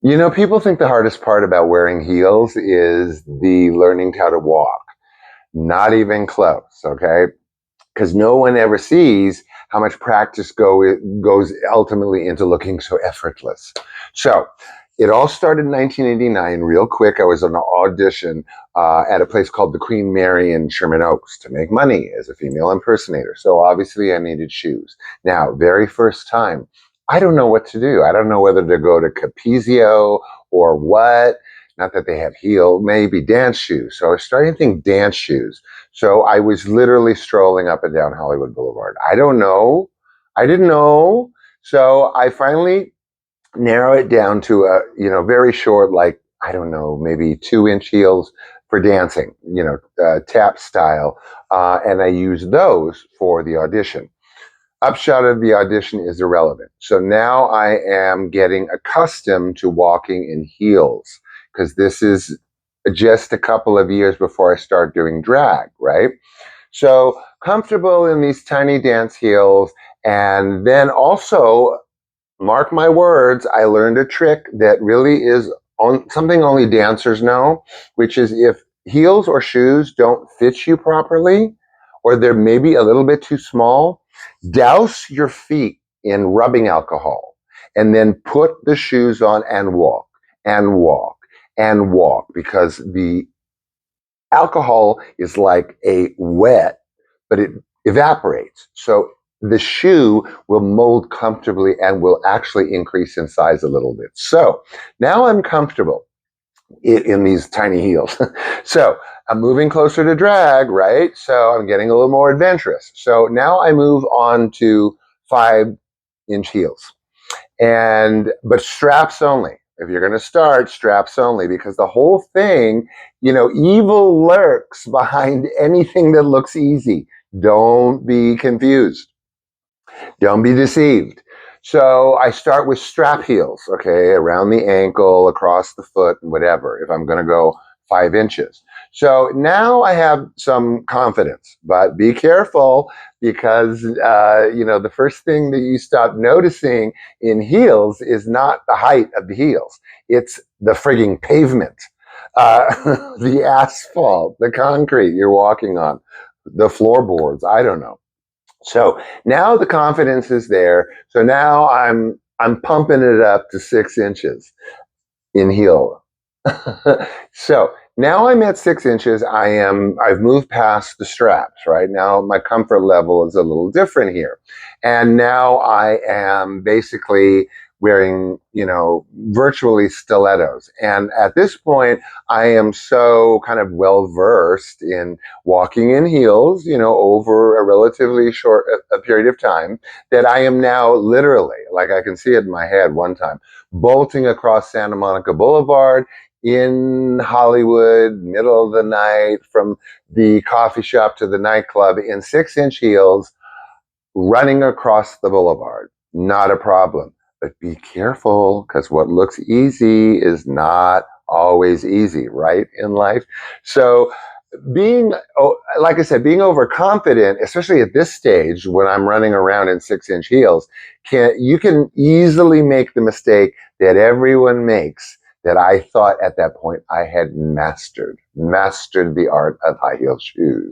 You know, people think the hardest part about wearing heels is the learning how to walk. Not even close, okay? Because no one ever sees how much practice goes ultimately into looking so effortless. So it all started in 1989. Real quick, I was on an audition at a place called the Queen Mary in Sherman Oaks to make money as a female impersonator. So obviously, I needed shoes. Now, very first time, I don't know what to do. I don't know whether to go to Capezio or what. Not that they have heel, maybe dance shoes. So I was starting to think dance shoes. So I was literally strolling up and down Hollywood Boulevard. I don't know. I didn't know. So I finally narrow it down to a, very short, like, I don't know, maybe 2-inch heels for dancing, tap style. And I use those for the audition. Upshot of the audition is irrelevant. So now I am getting accustomed to walking in heels because this is just a couple of years before I start doing drag, right? So comfortable in these tiny dance heels. And then also, mark my words, I learned a trick that really is something only dancers know, which is if heels or shoes don't fit you properly, or they're maybe a little bit too small, douse your feet in rubbing alcohol and then put the shoes on and walk and walk and walk because the alcohol is like a wet, but it evaporates. So the shoe will mold comfortably and will actually increase in size a little bit. So now I'm comfortable in these tiny heels. So I'm moving closer to drag, right? So I'm getting a little more adventurous. So now I move on to 5-inch heels but straps only. If you're going to start, straps only, because the whole thing, evil lurks behind anything that looks easy. Don't be confused. Don't be deceived. So I start with strap heels, okay, around the ankle, across the foot, and whatever, if I'm going to go 5 inches. So now I have some confidence, but be careful because, the first thing that you stop noticing in heels is not the height of the heels. It's the frigging pavement, the asphalt, the concrete you're walking on, the floorboards. I don't know. So now the confidence is there. So now I'm pumping it up to 6 inches in heel. So now I'm at 6 inches. I've moved past the straps, right? Now my comfort level is a little different here. And now I am basically wearing, virtually stilettos. And at this point, I am so kind of well versed in walking in heels, over a relatively short a period of time that I am now literally, like I can see it in my head one time, bolting across Santa Monica Boulevard in Hollywood, middle of the night, from the coffee shop to the nightclub in 6-inch heels, running across the boulevard. Not a problem. But be careful, because what looks easy is not always easy, right, in life? So like I said, being overconfident, especially at this stage when I'm running around in 6-inch heels, you can easily make the mistake that everyone makes that I thought at that point I had mastered the art of high heel shoes.